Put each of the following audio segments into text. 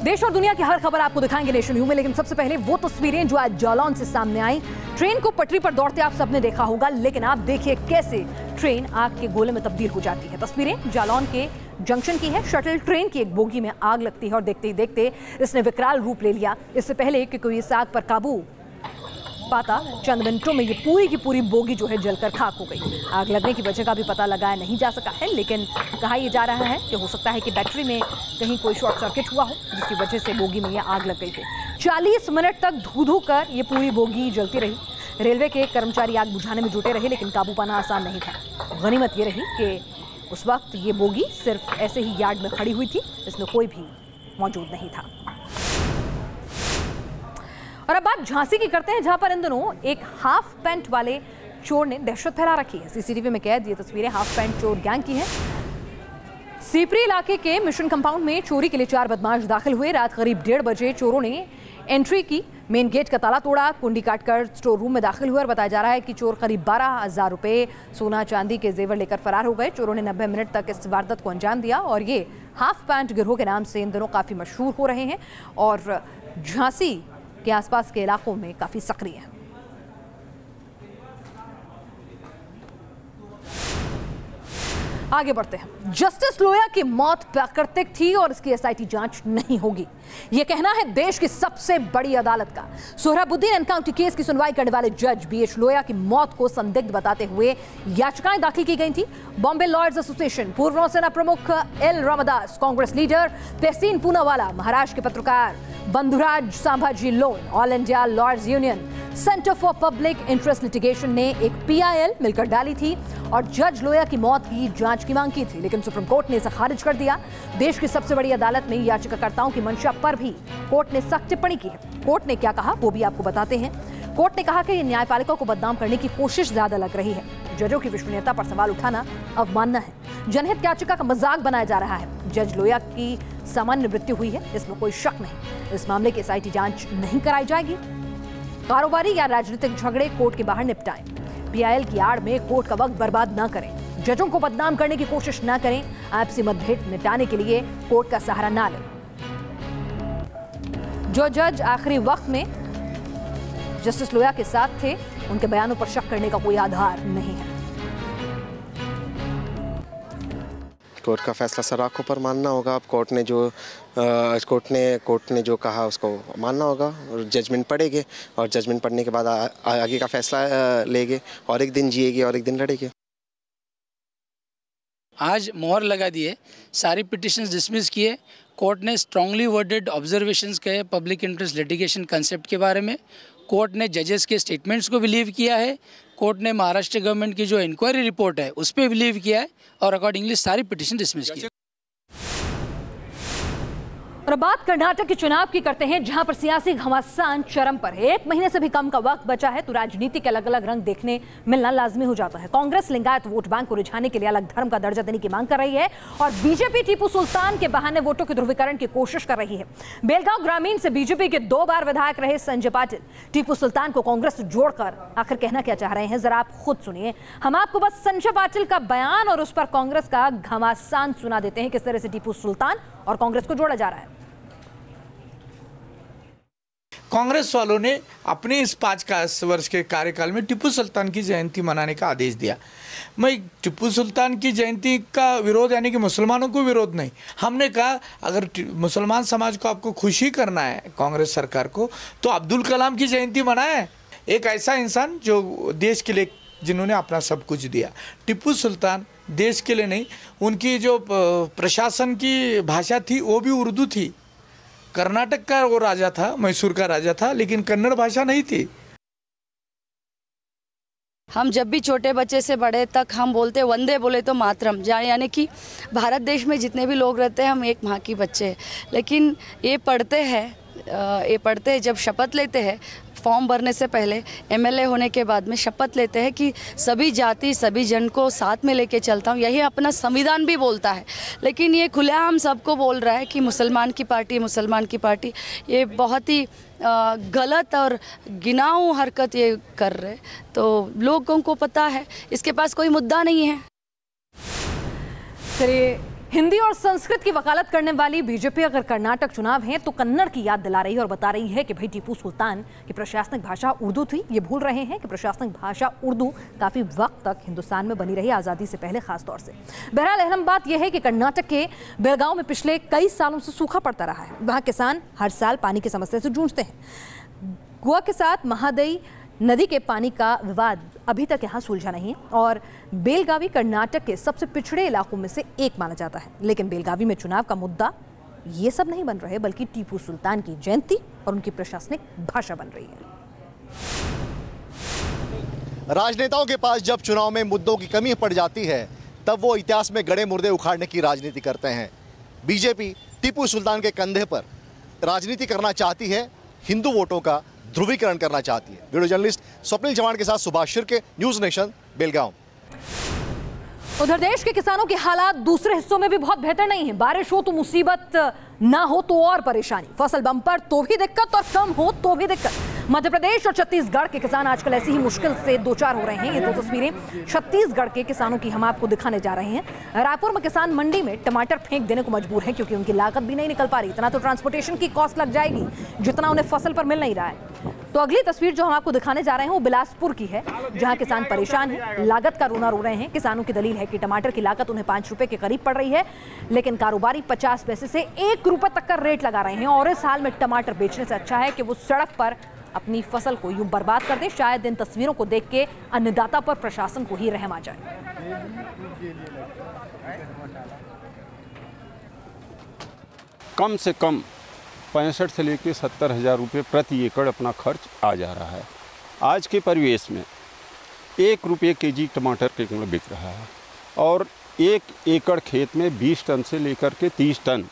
देश और दुनिया की हर खबर आपको दिखाएंगे नेशन न्यूज में, लेकिन सबसे पहले वो तस्वीरें जो आज जालौन से सामने आई। ट्रेन को पटरी पर दौड़ते आप सबने देखा होगा, लेकिन आप देखिए कैसे ट्रेन आग के गोले में तब्दील हो जाती है। तस्वीरें जालौन के जंक्शन की है। शटल ट्रेन की एक बोगी में आग लगती है और देखते ही देखते इसने विकराल रूप ले लिया। इससे पहले कि कोई इस आग पर काबू पाता, चंद मिनटों में ये पूरी की पूरी बोगी जो है जलकर खाक हो गई। आग लगने की वजह का भी पता लगाया नहीं जा सका है, लेकिन कहा यह जा रहा है कि हो सकता है कि बैटरी में कहीं कोई शॉर्ट सर्किट हुआ हो, जिसकी वजह से बोगी में यह आग लग गई हो। 40 मिनट तक धू कर ये पूरी बोगी जलती रही। रेलवे के कर्मचारी आग बुझाने में जुटे रहे, लेकिन काबू पाना आसान नहीं था। गनीमत ये रही कि उस वक्त ये बोगी सिर्फ ऐसे ही यार्ड में खड़ी हुई थी, इसमें कोई भी मौजूद नहीं था। और अब बात झांसी की करते हैं, जहां पर इन दिनों एक हाफ पैंट वाले चोर ने दहशत फैला रखी है। सीसीटीवी में कैद ये तस्वीरें हाफ पैंट चोर गैंग की हैं। सीपरी इलाके के मिशन कंपाउंड में चोरी के लिए 4 बदमाश दाखिल हुए। रात करीब 1:30 बजे चोरों ने एंट्री की, मेन गेट का ताला तोड़ा, कुंडी काटकर स्टोर रूम में दाखिल हुए और बताया जा रहा है कि चोर करीब 12,000 रुपए सोना चांदी के जेवर लेकर फरार हो गए। चोरों ने 90 मिनट तक इस वारदात को अंजाम दिया और ये हाफ पैंट गिरोह के नाम से इन दिनों काफी मशहूर हो रहे हैं और झांसी के आसपास के इलाकों में काफी सक्रिय है। आगे बढ़ते हैं। जस्टिस लोया की मौत प्राकृतिक थी और इसकी एसआईटी जांच नहीं होगी, यह कहना है देश की सबसे बड़ी अदालत का। सोहराबुद्दीन एनकाउंटर केस की सुनवाई करने वाले जज बीएच लोया की मौत को संदिग्ध बताते हुए याचिकाएं दाखिल की गई थी। बॉम्बे लॉयर्स एसोसिएशन, पूर्व नौसेना प्रमुख एल रामदास, कांग्रेस लीडर तहसीन पूनावाला, महाराष्ट्र के पत्रकार Bandhuraj Sambhaji loan, all India lawyers union, centre for public interest litigation ने एक पीआईएल मिलकर डाली थी और जज लोया की मौत की जांच की मांग की थी, लेकिन सुप्रीम कोर्ट ने इसे खारिज कर दिया। देश की सबसे बड़ी अदालत में याचिकाकर्ताओं की मंशा पर भी कोर्ट ने सख्त टिप्पणी की है। कोर्ट ने क्या कहा वो भी आपको बताते हैं। कोर्ट ने कहा कि ये न्यायपालिका को बदनाम करने की कोशिश ज्यादा लग रही है। जजों की विश्वसनीयता पर सवाल उठाना अवमानना है। जनहित याचिका का मजाक बनाया जा रहा है। जज लोया की सामान्य मृत्यु हुई है, इसमें कोई शक नहीं। इस मामले की एसआईटी जांच नहीं कराई जाएगी। कारोबारी या राजनीतिक झगड़े कोर्ट के बाहर निपटाएं। पीआईएल की आड़ में कोर्ट का वक्त बर्बाद ना करें। जजों को बदनाम करने की कोशिश ना करें। आपसी मतभेद निपटाने के लिए कोर्ट का सहारा ना लें। जो जज आखिरी वक्त में जस्टिस लोया के साथ थे, उनके बयानों पर शक करने का कोई आधार नहीं है। कोर्ट का फैसला सर आंखों पर मानना होगा। अब कोर्ट ने जो कहा उसको मानना होगा और जजमेंट पढ़ेंगे और जजमेंट पढ़ने के बाद आगे का फैसला लेंगे और एक दिन जिएंगे और एक दिन लड़ेंगे। आज मोहर लगा दिए, सारी पिटिशंस डिसमिस किए। कोर्ट ने स्ट्रांगली वर्डेड ऑब्जर्वेशंस कहे पब्लिक इंटरेस्ट लिटिगेशन कंसेप्ट के बारे में। कोर्ट ने जजेस के स्टेटमेंट्स को बिलीव किया है। कोर्ट ने महाराष्ट्र गवर्नमेंट की जो इंक्वायरी रिपोर्ट है उस पर बिलीव किया है और अकॉर्डिंगली सारी पिटिशन डिसमिस की। और बात कर्नाटक के चुनाव की करते हैं, जहां पर सियासी घमासान चरम पर है। 1 महीने से भी कम का वक्त बचा है तो राजनीति के अलग अलग रंग देखने मिलना लाजमी हो जाता है। कांग्रेस लिंगायत वोट बैंक को रिझाने के लिए अलग धर्म का दर्जा देने की मांग कर रही है और बीजेपी टीपू सुल्तान के बहाने वोटों के ध्रुवीकरण की कोशिश कर रही है। बेलगांव ग्रामीण से बीजेपी के 2 बार विधायक रहे संजय पाटिल टीपू सुल्तान को कांग्रेस से जोड़कर आखिर कहना क्या चाह रहे हैं, जरा आप खुद सुनिए। हम आपको बस संजय पाटिल का बयान और उस पर कांग्रेस का घमासान सुना देते हैं, किस तरह से टीपू सुल्तान और कांग्रेस को जोड़ा जा रहा है। कांग्रेस वालों ने अपने इस 5 वर्ष के कार्यकाल में टीपू सुल्तान की जयंती मनाने का आदेश दिया। मैं टिप्पू सुल्तान की जयंती का विरोध यानी कि मुसलमानों को विरोध नहीं, हमने कहा अगर मुसलमान समाज को आपको खुशी करना है कांग्रेस सरकार को तो अब्दुल कलाम की जयंती मनाएं। एक ऐसा इंसान जो देश के लिए जिन्होंने अपना सब कुछ दिया। टिप्पू सुल्तान देश के लिए नहीं, उनकी जो प्रशासन की भाषा थी वो भी उर्दू थी। कर्नाटक का वो राजा था, मैसूर का राजा था, लेकिन कन्नड़ भाषा नहीं थी। हम जब भी छोटे बच्चे से बड़े तक हम बोलते वंदे बोले तो मातरम, यानी कि भारत देश में जितने भी लोग रहते हैं हम एक माँ की बच्चे हैं। लेकिन ये पढ़ते हैं जब शपथ लेते हैं, फॉर्म भरने से पहले एमएलए होने के बाद में शपथ लेते हैं कि सभी जाति सभी जन को साथ में लेके चलता हूँ, यही अपना संविधान भी बोलता है। लेकिन ये खुलेआम सबको बोल रहा है कि मुसलमान की पार्टी, ये बहुत ही गलत और घिनाऊ हरकत ये कर रहे। तो लोगों को पता है, इसके पास कोई मुद्दा नहीं है। चलिए हिंदी और संस्कृत की वकालत करने वाली बीजेपी अगर कर्नाटक चुनाव है तो कन्नड़ की याद दिला रही है और बता रही है कि भाई टीपू सुल्तान की प्रशासनिक भाषा उर्दू थी। ये भूल रहे हैं कि प्रशासनिक भाषा उर्दू काफी वक्त तक हिंदुस्तान में बनी रही, आजादी से पहले खासतौर से। बहरहाल अहम बात यह है कि कर्नाटक के बेलगांव में पिछले कई सालों से सूखा पड़ता रहा है। वहां किसान हर साल पानी की समस्या से जूझते हैं। गोवा के साथ महादई नदी के पानी का विवाद अभी तक यहाँ सुलझा नहीं है और बेलगावी कर्नाटक के सबसे पिछड़े इलाकों में से एक माना जाता है। लेकिन बेलगावी में चुनाव का मुद्दा ये सब नहीं बन रहे, बल्कि टीपू सुल्तान की जयंती और उनकी प्रशासनिक भाषा बन रही है। राजनेताओं के पास जब चुनाव में मुद्दों की कमी पड़ जाती है तब वो इतिहास में गड़े मुर्दे उखाड़ने की राजनीति करते हैं। बीजेपी टीपू सुल्तान के कंधे पर राजनीति करना चाहती है, हिंदू वोटों का ध्रुवीकरण करना चाहती है। वीडियो जर्नलिस्ट स्वप्निल चौहान के साथ सुभाष शिर्के, न्यूज नेशन, बेलगांव। उधर देश के किसानों के हालात दूसरे हिस्सों में भी बहुत बेहतर नहीं है। बारिश हो तो मुसीबत, ना हो तो और परेशानी। फसल बम्पर तो भी दिक्कत और कम हो तो भी दिक्कत। मध्य प्रदेश और छत्तीसगढ़ के किसान आजकल ऐसी ही मुश्किल से दो चार हो रहे हैं। ये दो तस्वीरें छत्तीसगढ़ के किसानों की हम आपको दिखाने जा रहे हैं। रायपुर में किसान मंडी में टमाटर फेंक देने को मजबूर है क्योंकि उनकी लागत भी नहीं निकल पा रही। इतना तो ट्रांसपोर्टेशन की कॉस्ट लग जाएगी जितना उन्हें फसल पर मिल नहीं रहा है। तो अगली तस्वीर जो हम आपको दिखाने जा रहे हैं वो बिलासपुर की है, जहां किसान परेशान हैं, लागत का रोना रो रहे हैं। किसानों की दलील है कि टमाटर की लागत उन्हें 5 रुपए के करीब पड़ रही है, लेकिन कारोबारी 50 पैसे से 1 रुपए तक का रेट लगा रहे हैं। और इस हाल में टमाटर बेचने से अच्छा है कि वो सड़क पर अपनी फसल को यूं बर्बाद कर दे। शायद इन तस्वीरों को देख के अन्नदाता पर प्रशासन को ही रहम आ जाए। कम से कम 65 से लेकर 70 हज़ार रुपये प्रति एकड़ अपना खर्च आ जा रहा है। आज के परिवेश में 1 रुपये केजी टमाटर के किलो बिक रहा है और 1 एकड़ खेत में 20 टन से लेकर के 30 टन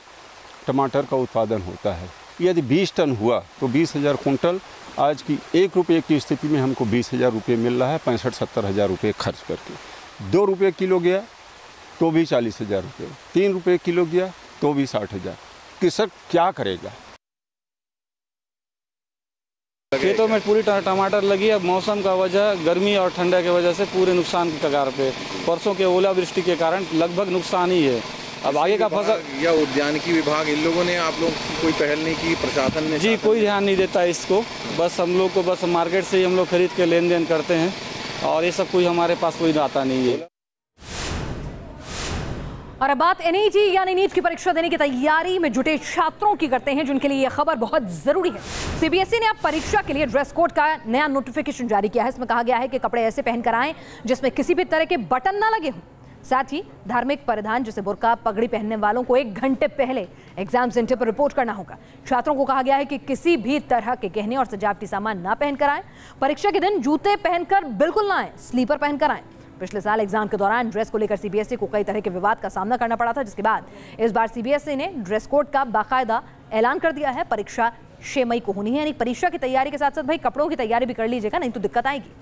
टमाटर का उत्पादन होता है। यदि 20 टन हुआ तो 20,000 कुंटल। आज की 1 रुपये की स्थिति में हमको 20,000 रुपये मिल रहा है 65-70 हज़ार रुपये खर्च करके। 2 रुपये किलो गया तो भी 40,000 रुपये, 3 रुपये किलो गया तो भी 60,000। कृषक क्या करेगा? खेतों में पूरी टमाटर लगी। अब मौसम का वजह गर्मी और ठंडा की वजह से पूरे नुकसान की कगार पे। परसों के ओलावृष्टि के कारण लगभग नुकसान ही है। अब आगे का फसल या उद्यानिकी विभाग इन लोगों ने आप लोग की कोई पहल नहीं की? प्रशासन ने जी कोई ध्यान नहीं देता इसको। बस हम लोग को बस मार्केट से ही हम लोग खरीद के लेन देन करते हैं और ये सब कोई हमारे पास कोई आता नहीं है। और अब बात एनईटी यानी नीट की परीक्षा देने की तैयारी में जुटे छात्रों की करते हैं, जिनके लिए यह खबर बहुत जरूरी है। सीबीएसई ने अब परीक्षा के लिए ड्रेस कोड का नया नोटिफिकेशन जारी किया है। इसमें कहा गया है कि कपड़े ऐसे पहनकर आएं जिसमें किसी भी तरह के बटन ना लगे हों। साथ ही धार्मिक परिधान जैसे बुर्का, पगड़ी पहनने वालों को 1 घंटे पहले एग्जाम सेंटर पर रिपोर्ट करना होगा। छात्रों को कहा गया है कि किसी भी तरह के गहने और सजावटी सामान ना पहनकर आएं। परीक्षा के दिन जूते पहनकर बिल्कुल ना आएं, स्लीपर पहनकर आएं। पिछले साल एग्जाम के दौरान ड्रेस को लेकर सीबीएसई को कई तरह के विवाद का सामना करना पड़ा था, जिसके बाद इस बार सीबीएसई ने ड्रेस कोड का बाकायदा ऐलान कर दिया है। परीक्षा 6 मई को होनी है, यानी परीक्षा की तैयारी के साथ साथ भाई कपड़ों की तैयारी भी कर लीजिएगा, नहीं तो दिक्कत आएगी।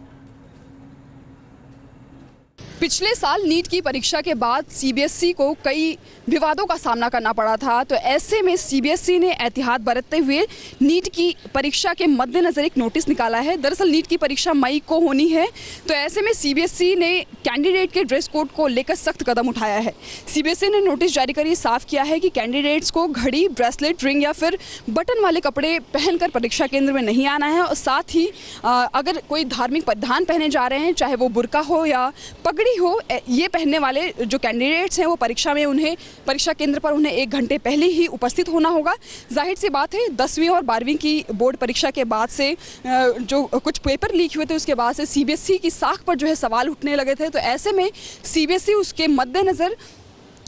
पिछले साल नीट की परीक्षा के बाद सीबीएसई को कई विवादों का सामना करना पड़ा था, तो ऐसे में सीबीएसई ने एहतियात बरतते हुए नीट की परीक्षा के मद्देनजर एक नोटिस निकाला है। दरअसल नीट की परीक्षा मई को होनी है, तो ऐसे में सीबीएसई ने कैंडिडेट के ड्रेस कोड को लेकर सख्त कदम उठाया है। सीबीएसई ने नोटिस जारी कर साफ किया है कि कैंडिडेट्स को घड़ी, ब्रेसलेट, रिंग या फिर बटन वाले कपड़े पहनकर परीक्षा केंद्र में नहीं आना है। और साथ ही अगर कोई धार्मिक परिधान पहने जा रहे हैं, चाहे वो बुर्का हो या पगड़ी हो, ये पहनने वाले जो कैंडिडेट्स हैं वो परीक्षा में उन्हें परीक्षा केंद्र पर उन्हें 1 घंटे पहले ही उपस्थित होना होगा। जाहिर सी बात है 10वीं और 12वीं की बोर्ड परीक्षा के बाद से जो कुछ पेपर लीक हुए थे उसके बाद से सीबीएसई की साख पर जो है सवाल उठने लगे थे, तो ऐसे में सीबीएसई उसके मद्देनज़र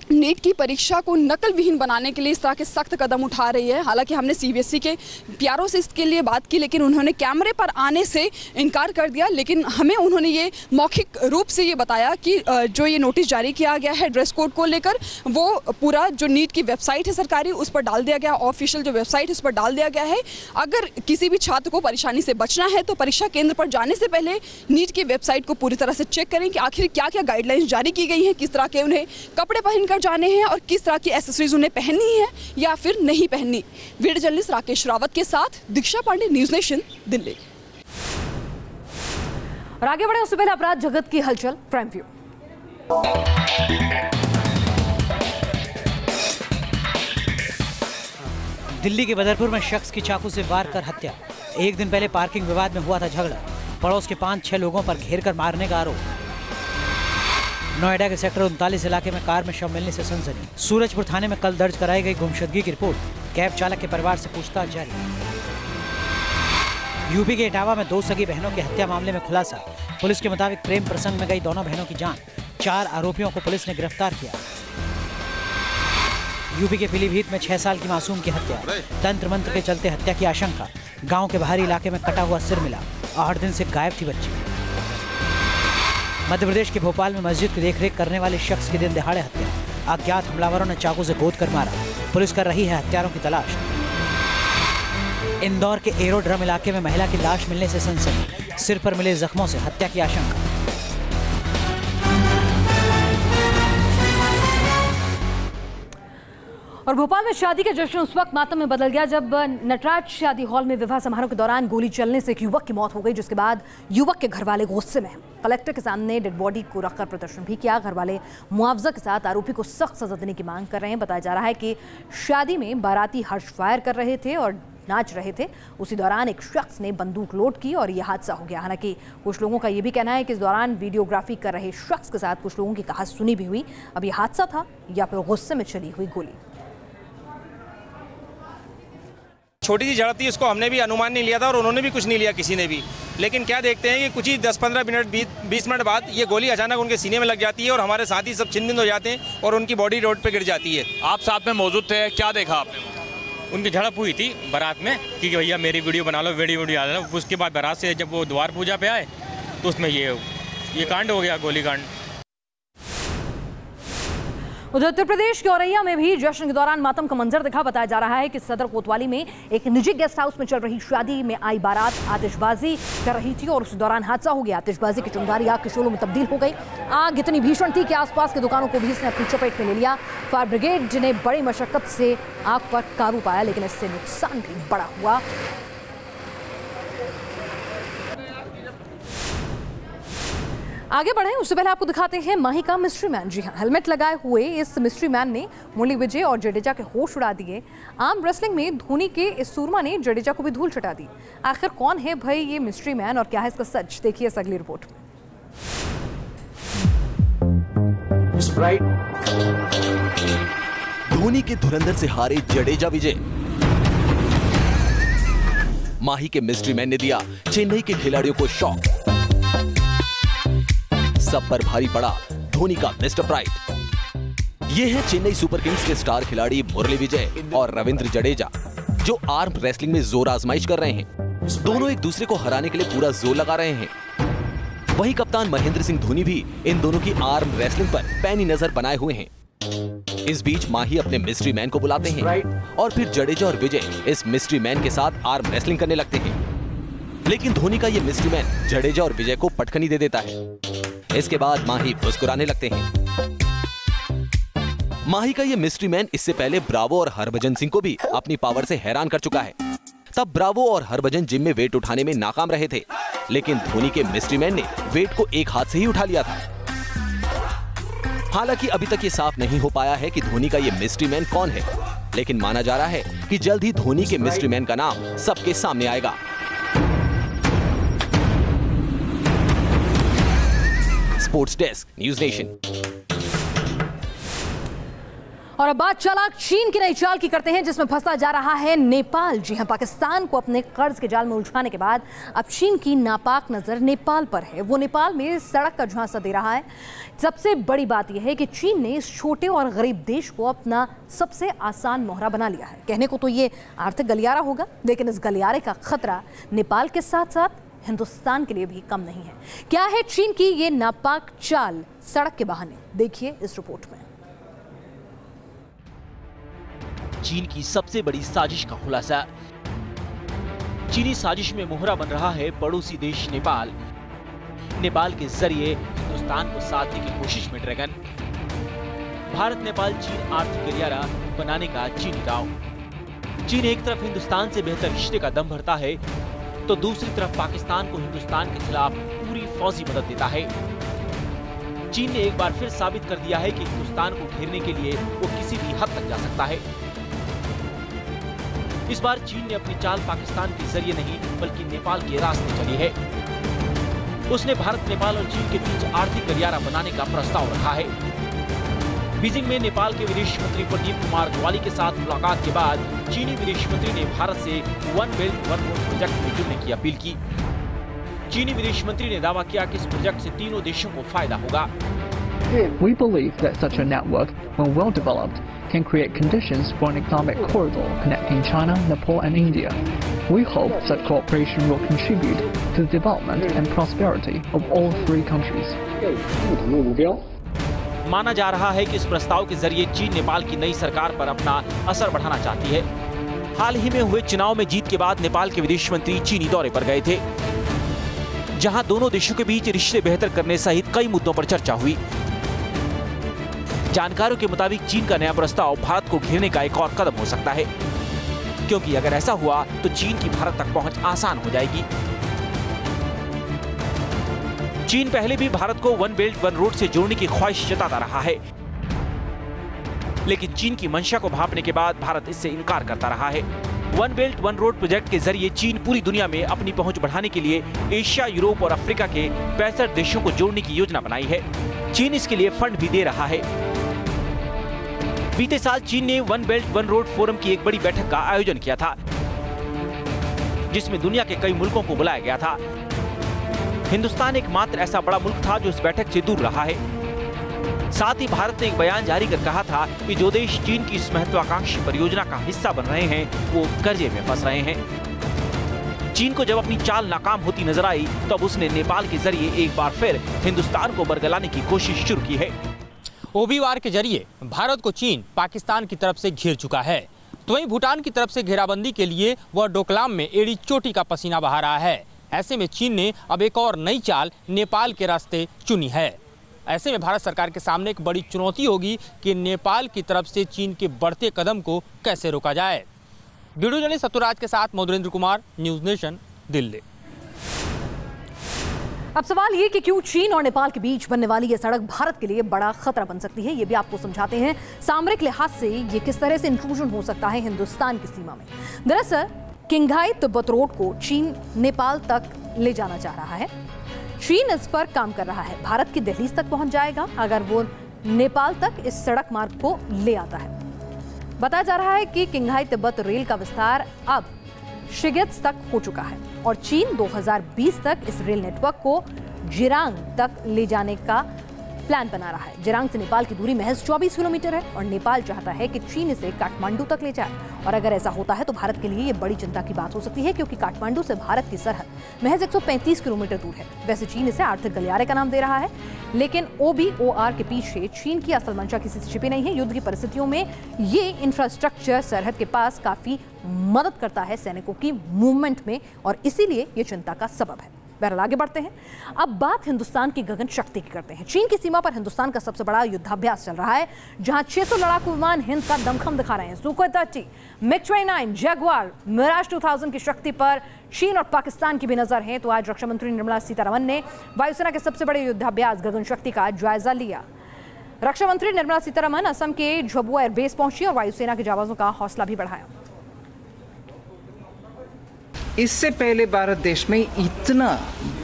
नीट की परीक्षा को नकल विहीन बनाने के लिए इस तरह के सख्त कदम उठा रही है। हालांकि हमने सीबीएसई के पीआरओ से इसके लिए बात की, लेकिन उन्होंने कैमरे पर आने से इनकार कर दिया। लेकिन हमें उन्होंने ये मौखिक रूप से ये बताया कि जो ये नोटिस जारी किया गया है ड्रेस कोड को लेकर, वो पूरा जो नीट की वेबसाइट है सरकारी उस पर डाल दिया गया, ऑफिशियल जो वेबसाइट है उस पर डाल दिया गया है। अगर किसी भी छात्र को परेशानी से बचना है तो परीक्षा केंद्र पर जाने से पहले नीट की वेबसाइट को पूरी तरह से चेक करें कि आखिर क्या क्या गाइडलाइंस जारी की गई हैं, किस तरह के उन्हें कपड़े पहनकर जाने हैं और किस तरह की एक्सेसरीज उन्हें पहननी है या फिर नहीं पहननी। वीडियो जर्नलिस्ट राकेश रावत के साथ दीक्षा पांडे, न्यूज नेशन, दिल्ली। और आगे बढ़े उससे पहले अपराध जगत की हलचल, प्राइम व्यू। दिल्ली के बदरपुर में शख्स की चाकू से वार कर हत्या। एक दिन पहले पार्किंग विवाद में हुआ था झगड़ा। पड़ोस के 5-6 लोगों पर घेर कर मारने का आरोप। नोएडा के सेक्टर 39 इलाके में कार में शव मिलने से सनसनी। सूरजपुर थाने में कल दर्ज कराई गई गुमशुदगी की रिपोर्ट। कैब चालक के परिवार से पूछताछ जारी। यूपी के इटावा में 2 सगी बहनों की हत्या मामले में खुलासा। पुलिस के मुताबिक प्रेम प्रसंग में गई दोनों बहनों की जान। 4 आरोपियों को पुलिस ने गिरफ्तार किया। यूपी के पीलीभीत में 6 साल की मासूम की हत्या। तंत्र मंत्र के चलते हत्या की आशंका। गांव के बाहरी इलाके में कटा हुआ सिर मिला। 8 दिन से गायब थी बच्ची। मध्य प्रदेश के भोपाल में मस्जिद की देखरेख करने वाले शख्स की दिन दहाड़े हत्या। अज्ञात हमलावरों ने चाकू से गोद कर मारा। पुलिस कर रही है हत्यारों की तलाश। इंदौर के एरोड्रम इलाके में महिला की लाश मिलने से सनसनी। सिर पर मिले जख्मों से हत्या की आशंका। और भोपाल में शादी का जश्न उस वक्त मातम में बदल गया जब नटराज शादी हॉल में विवाह समारोह के दौरान गोली चलने से एक युवक की मौत हो गई, जिसके बाद युवक के घर वाले गुस्से में हैं। कलेक्टर के सामने डेड बॉडी को रखकर प्रदर्शन भी किया। घर वाले मुआवजा के साथ आरोपी को सख्त सजा देने की मांग कर रहे हैं। बताया जा रहा है कि शादी में बाराती हर्ष फायर कर रहे थे और नाच रहे थे। उसी दौरान एक शख्स ने बंदूक लोड की और यह हादसा हो गया। हालांकि कुछ लोगों का यह भी कहना है कि इस दौरान वीडियोग्राफी कर रहे शख्स के साथ कुछ लोगों की कहासुनी भी हुई। अब यह हादसा था या फिर गुस्से में चली हुई गोली। छोटी सी झड़प थी, इसको हमने भी अनुमान नहीं लिया था और उन्होंने भी कुछ नहीं लिया, किसी ने भी। लेकिन क्या देखते हैं कि कुछ ही 10-15 मिनट 20 मिनट बाद ये गोली अचानक उनके सीने में लग जाती है और हमारे साथी सब छिन्न-भिन्न हो जाते हैं और उनकी बॉडी रोड पे गिर जाती है। आप साथ में मौजूद थे, क्या देखा आपने? उनकी झड़प हुई थी बारात में कि भैया मेरी वीडियो बना लो, वीडियो आ लो। उसके बाद बारात से जब वो द्वार पूजा पे आए तो उसमें ये कांड हो गया, गोली कांड। उधर उत्तर प्रदेश के औरैया में भी जश्न के दौरान मातम का मंजर दिखा। बताया जा रहा है कि सदर कोतवाली में एक निजी गेस्ट हाउस में चल रही शादी में आई बारात आतिशबाजी कर रही थी और उस दौरान हादसा हो गया। आतिशबाजी की चिंगारी आग के शोलों में तब्दील हो गई। आग इतनी भीषण थी कि आसपास की दुकानों को भी इसने अपनी चपेट में ले लिया। फायर ब्रिगेड ने बड़ी मशक्कत से आग पर काबू पाया, लेकिन इससे नुकसान भी बड़ा हुआ। आगे बढ़े उससे पहले आपको दिखाते हैं माही का मिस्ट्री मैन। जी हाँ, हेलमेट लगाए हुए इस मिस्ट्री मैन ने मुरली विजय और जडेजा के होश उड़ा दिए। आर्म रेसलिंग में धोनी के इस सूरमा ने जडेजा को भी धूल चटा दी। आखिर कौन है भाई ये मिस्ट्री मैन और क्या है इसका सच, देखिए इस अगली रिपोर्ट में। धोनी के धुरंधर से हारे जडेजा विजय। माही के मिस्ट्री मैन ने दिया चेन्नई के खिलाड़ियों को शॉक। सब पर भारी पड़ा धोनी का मिस्टर प्राइड। ये है चेन्नई सुपर किंग्स के स्टार खिलाड़ी मुरली विजय और रविंद्र जडेजा, जो आर्म रेसलिंग में जोर आजमाइश कर रहे हैं। दोनों एक दूसरे को हराने के लिए पूरा जोर लगा रहे हैं। वहीं कप्तान महेंद्र सिंह धोनी भी इन दोनों की आर्म रेसलिंग पर पैनी नजर बनाए हुए हैं। इस बीच माही अपने मिस्ट्री मैन को बुलाते हैं और फिर जडेजा और विजय इस मिस्ट्री मैन के साथ आर्म रेसलिंग करने लगते हैं। लेकिन धोनी का ये मिस्ट्री मैन जडेजा और विजय को पटखनी दे देता है। इसके बाद माही मुस्कुराने लगते हैं। माही का ये मिस्ट्री मैन इससे पहले ब्रावो और हरभजन सिंह को भी अपनी पावर से हैरान कर चुका है। तब ब्रावो और हरभजन जिम में वेट उठाने में नाकाम रहे थे, लेकिन धोनी के मिस्ट्री मैन ने वेट को एक हाथ से ही उठा लिया था। हालांकि अभी तक ये साफ नहीं हो पाया है कि धोनी का ये मिस्ट्री मैन कौन है, लेकिन माना जा रहा है कि जल्द ही धोनी के मिस्ट्री मैन का नाम सबके सामने आएगा। Sports desk, news nation. और अब बात चालाक चीन की नई चाल की करते हैं, जिसमें फंसा जा रहा है नेपाल। जी हां, पाकिस्तान को अपने कर्ज के जाल में उलझाने के बाद अब चीन की नापाक नजर नेपाल पर है। वो नेपाल में सड़क का झांसा दे रहा है। सबसे बड़ी बात यह है कि चीन ने इस छोटे और गरीब देश को अपना सबसे आसान मोहरा बना लिया है। कहने को तो ये आर्थिक गलियारा होगा, लेकिन इस गलियारे का खतरा नेपाल के साथ साथ हिंदुस्तान के लिए भी कम नहीं है। क्या है चीन की ये नापाक चाल सड़क के बहाने, देखिए इस रिपोर्ट में। चीन की सबसे बड़ी साजिश का खुलासा। चीनी साजिश में मोहरा बन रहा है पड़ोसी देश नेपाल। नेपाल के जरिए हिंदुस्तान को साधने की कोशिश में ड्रैगन। भारत नेपाल चीन आर्थिक गलियारा बनाने का चीनी दांव। चीन एक तरफ हिंदुस्तान से बेहतर रिश्ते का दम भरता है, तो दूसरी तरफ पाकिस्तान को हिंदुस्तान के खिलाफ पूरी फौजी मदद देता है। चीन ने एक बार फिर साबित कर दिया है कि हिंदुस्तान को घेरने के लिए वो किसी भी हद तक जा सकता है। इस बार चीन ने अपनी चाल पाकिस्तान के जरिए नहीं बल्कि नेपाल के रास्ते चली है। उसने भारत, नेपाल और चीन के बीच आर्थिक गलियारा बनाने का प्रस्ताव रखा है। बीजिंग में नेपाल के विदेश मंत्री प्रदीप कुमार ग्वाली के साथ मुलाकात के बाद चीनी विदेश मंत्री ने भारत से one belt one road project में जुड़ने की अपील की। चीनी विदेश मंत्री ने दावा किया कि इस प्रोजेक्ट से तीनों देशों को फायदा होगा। We believe that such a network, when well developed, can create conditions for an economic corridor connecting China, Nepal and India. We hope such cooperation will contribute to the development and prosperity of all three countries. माना जा रहा है कि इस प्रस्ताव के जरिए चीन नेपाल की नई सरकार पर अपना असर बढ़ाना चाहती है। हाल ही में हुए चुनाव में जीत के बाद नेपाल के विदेश मंत्री चीनी दौरे पर गए थे, जहां दोनों देशों के बीच रिश्ते बेहतर करने सहित कई मुद्दों पर चर्चा हुई। जानकारों के मुताबिक चीन का नया प्रस्ताव भारत को घेरने का एक और कदम हो सकता है, क्योंकि अगर ऐसा हुआ तो चीन की भारत तक पहुंच आसान हो जाएगी। चीन पहले भी भारत को वन बेल्ट वन रोड से जोड़ने की ख्वाहिश जताता रहा है, लेकिन चीन की मंशा को भांपने के बाद भारत इससे इनकार करता रहा है। One belt one road project के जरिए चीन पूरी दुनिया में अपनी पहुंच बढ़ाने के लिए एशिया, यूरोप और अफ्रीका के 65 देशों को जोड़ने की योजना बनाई है। चीन इसके लिए फंड भी दे रहा है। बीते साल चीन ने one belt one road forum की एक बड़ी बैठक का आयोजन किया था, जिसमें दुनिया के कई मुल्कों को बुलाया गया था। हिंदुस्तान एकमात्र ऐसा बड़ा मुल्क था जो इस बैठक से दूर रहा है। साथ ही भारत ने एक बयान जारी कर कहा था कि जो देश चीन की इस महत्वाकांक्षी परियोजना का हिस्सा बन रहे हैं वो कर्जे में फंस रहे हैं। चीन को जब अपनी चाल नाकाम होती नजर आई तब उसने नेपाल के जरिए एक बार फिर हिंदुस्तान को बरगलाने की कोशिश शुरू की है। ओबीवार के जरिए भारत को चीन पाकिस्तान की तरफ से घेर चुका है, तो वहीं भूटान की तरफ से घेराबंदी के लिए वह डोकलाम में एड़ी चोटी का पसीना बहा रहा है। ऐसे में चीन ने अब एक और नई चाल नेपाल के रास्ते चुनी है। ऐसे में भारत सरकार के सामने एक बड़ी चुनौती होगी कि नेपाल की तरफ से चीन के बढ़ते कदम को कैसे रोका जाए। वीडियो जर्नलिस्ट सतुराज के साथ मधुरेंद्र कुमार, न्यूज़ नेशन, दिल्ली। अब सवाल ये कि क्यों चीन और नेपाल के बीच बनने वाली ये सड़क भारत के लिए बड़ा खतरा बन सकती है, ये भी आपको समझाते हैं। सामरिक लिहाज से ये किस तरह से इंट्रूजन हो सकता है हिंदुस्तान की सीमा में। दरअसल किंघाई तिब्बत रोड को चीन नेपाल तक ले जाना चाह रहा है। चीन इस पर काम कर रहा है। भारत की दहलीज तक पहुंच जाएगा अगर वो नेपाल तक इस सड़क मार्ग को ले आता है। बताया जा रहा है कि किंघाई तिब्बत रेल का विस्तार अब शिगेत्स तक हो चुका है और चीन 2020 तक इस रेल नेटवर्क को जिरांग तक ले जाने का प्लान बना रहा है। जिरांग से नेपाल की दूरी महज 24 किलोमीटर है और नेपाल चाहता है कि चीन इसे काठमांडू तक ले जाए। और अगर ऐसा होता है तो भारत के लिए ये बड़ी चिंता की बात हो सकती है, क्योंकि काठमांडू से भारत की सरहद महज 135 किलोमीटर दूर है। वैसे चीन इसे आर्थिक गलियारे का नाम दे रहा है, लेकिन OBOR के पीछे चीन की असल मंशा किसी से छिपी नहीं है। युद्ध की परिस्थितियों में ये इंफ्रास्ट्रक्चर सरहद के पास काफी मदद करता है सैनिकों की मूवमेंट में और इसीलिए ये चिंता का सबब है। बहरहाल आगे बढ़ते हैं। अब बात हिंदुस्तान की गगन शक्ति की करते हैं। चीन की सीमा पर हिंदुस्तान का सबसे बड़ा युद्धाभ्यास चल रहा है, जहां 600 लड़ाकू विमान हिंद का दमखम दिखा रहे हैं। सुखोई 30, MiG-29, जगुआर, मिराज 2000 की शक्ति पर चीन और पाकिस्तान की भी नजर है। तो आज रक्षा मंत्री निर्मला सीतारमण ने वायुसेना के सबसे बड़े युद्धाभ्यास गगन शक्ति का जायजा लिया। रक्षा मंत्री निर्मला सीतारमण असम के झबुआ एयरबेस पहुंची और वायुसेना के जाबाजों का हौसला भी बढ़ाया। इससे पहले भारत देश में इतना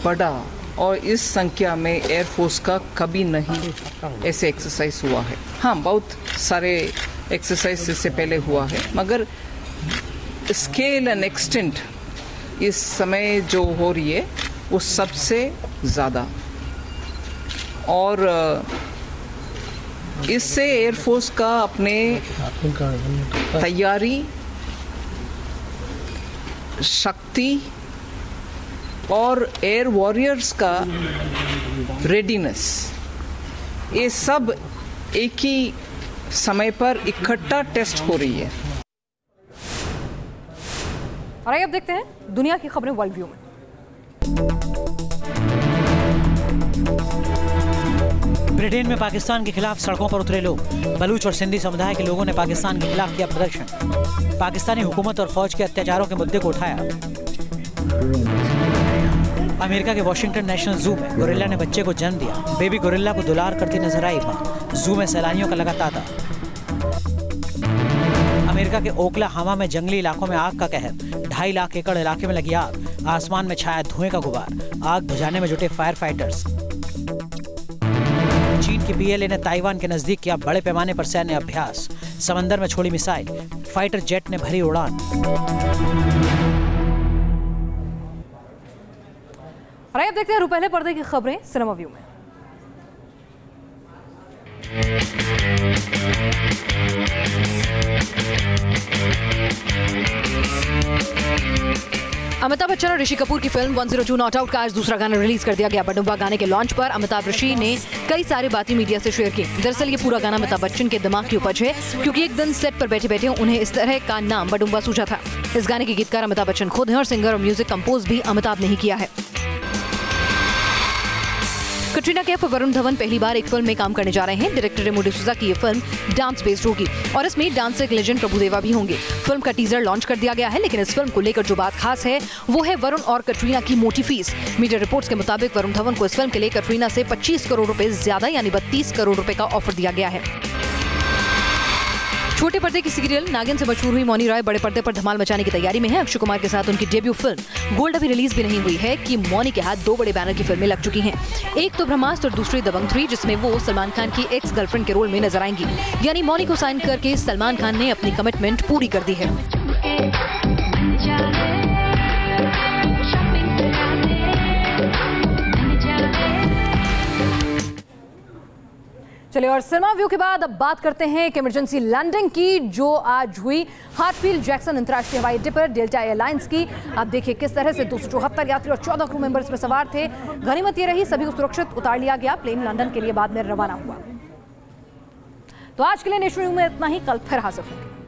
बड़ा और इस संख्या में एयरफोर्स का कभी नहीं ऐसे एक्सरसाइज हुआ है। हाँ, बहुत सारे एक्सरसाइज इससे पहले हुआ है, मगर स्केल एंड एक्सटेंट इस समय जो हो रही है वो सबसे ज़्यादा। और इससे एयरफोर्स का अपने तैयारी, शक्ति और एयर वॉरियर्स का रेडीनेस, ये सब एक ही समय पर इकट्ठा टेस्ट हो रही है। और आइए अब देखते हैं दुनिया की खबरें वर्ल्ड व्यू में। ब्रिटेन में पाकिस्तान के खिलाफ सड़कों पर उतरे लोग। बलूच और सिंधी समुदाय के लोगों ने पाकिस्तान के खिलाफ किया प्रदर्शन। पाकिस्तानी हुकूमत और फौज के अत्याचारों के मुद्दे को उठाया। अमेरिका के वॉशिंगटन नेशनल जू में गोरिल्ला ने बच्चे को जन्म दिया। बेबी गोरिल्ला को दुलार करती नजर आई मां। जू में सैलानियों का लगा तांता। अमेरिका के ओक्लाहोमा में जंगली इलाकों में आग का कहर। 2.5 लाख एकड़ इलाके में लगी आग। आसमान में छाया धुएं का गुबार। आग बुझाने में जुटे फायर फाइटर्स। चीन की PLA ने ताइवान के नजदीक किया बड़े पैमाने पर सैन्य अभ्यास। समंदर में छोड़ी मिसाइल। फाइटर जेट ने भरी उड़ान। और अब देखते हैं रुपहले पर्दे की खबरें सिनेमा व्यू में। अमिताभ बच्चन और ऋषि कपूर की फिल्म 102 नॉट आउट का आज दूसरा गाना रिलीज कर दिया गया। बडुम्बा गाने के लॉन्च पर अमिताभ ऋषि ने कई सारी बातें मीडिया से शेयर की। दरअसल ये पूरा गाना अमिताभ बच्चन के दिमाग की उपज है, क्योंकि एक दिन सेट पर बैठे बैठे उन्हें इस तरह का नाम बडुम्बा सूझा था। इस गाने के गीतकार अमिताभ बच्चन खुद हैं और सिंगर और म्यूजिक कंपोज भी अमिताभ ने ही किया है। कटरीना कैफ और वरुण धवन पहली बार एक फिल्म में काम करने जा रहे हैं। डायरेक्टर रेमो डिसूजा की ये फिल्म डांस बेस्ड होगी और इसमें डांसर के लेजेंड प्रभुदेवा भी होंगे। फिल्म का टीजर लॉन्च कर दिया गया है, लेकिन इस फिल्म को लेकर जो बात खास है वो है वरुण और कटरीना की मोटी फीस। मीडिया रिपोर्ट्स के मुताबिक वरुण धवन को इस फिल्म के लिए कटरीना से 25 करोड़ रुपए ज्यादा यानी 32 करोड़ रुपए का ऑफर दिया गया है। छोटे पर्दे की सीरियल नागिन से मशहूर हुई मौनी रॉय बड़े पर्दे पर धमाल मचाने की तैयारी में है। अक्षय कुमार के साथ उनकी डेब्यू फिल्म गोल्ड अभी रिलीज भी नहीं हुई है कि मौनी के हाथ 2 बड़े बैनर की फिल्में लग चुकी हैं। एक तो ब्रह्मास्त्र और दूसरी दबंग 3, जिसमें वो सलमान खान की एक्स गर्लफ्रेंड के रोल में नजर आएंगी। यानी मौनी को साइन करके सलमान खान ने अपनी कमिटमेंट पूरी कर दी है। चलिए और सिनेमा व्यू के बाद अब बात करते हैं एक इमरजेंसी लैंडिंग की जो आज हुई हार्टफील्ड जैक्सन अंतर्राष्ट्रीय हवाई अड्डे पर डेल्टा एयरलाइंस की। अब देखिए किस तरह से 274 यात्री और 14 क्रू मेंबर्स में सवार थे। गनीमत ये रही सभी को सुरक्षित उतार लिया गया। प्लेन लंदन के लिए बाद में रवाना हुआ। तो आज के लिए नेशनल व्यू में इतना ही। कल फिर हाजिर होंगे।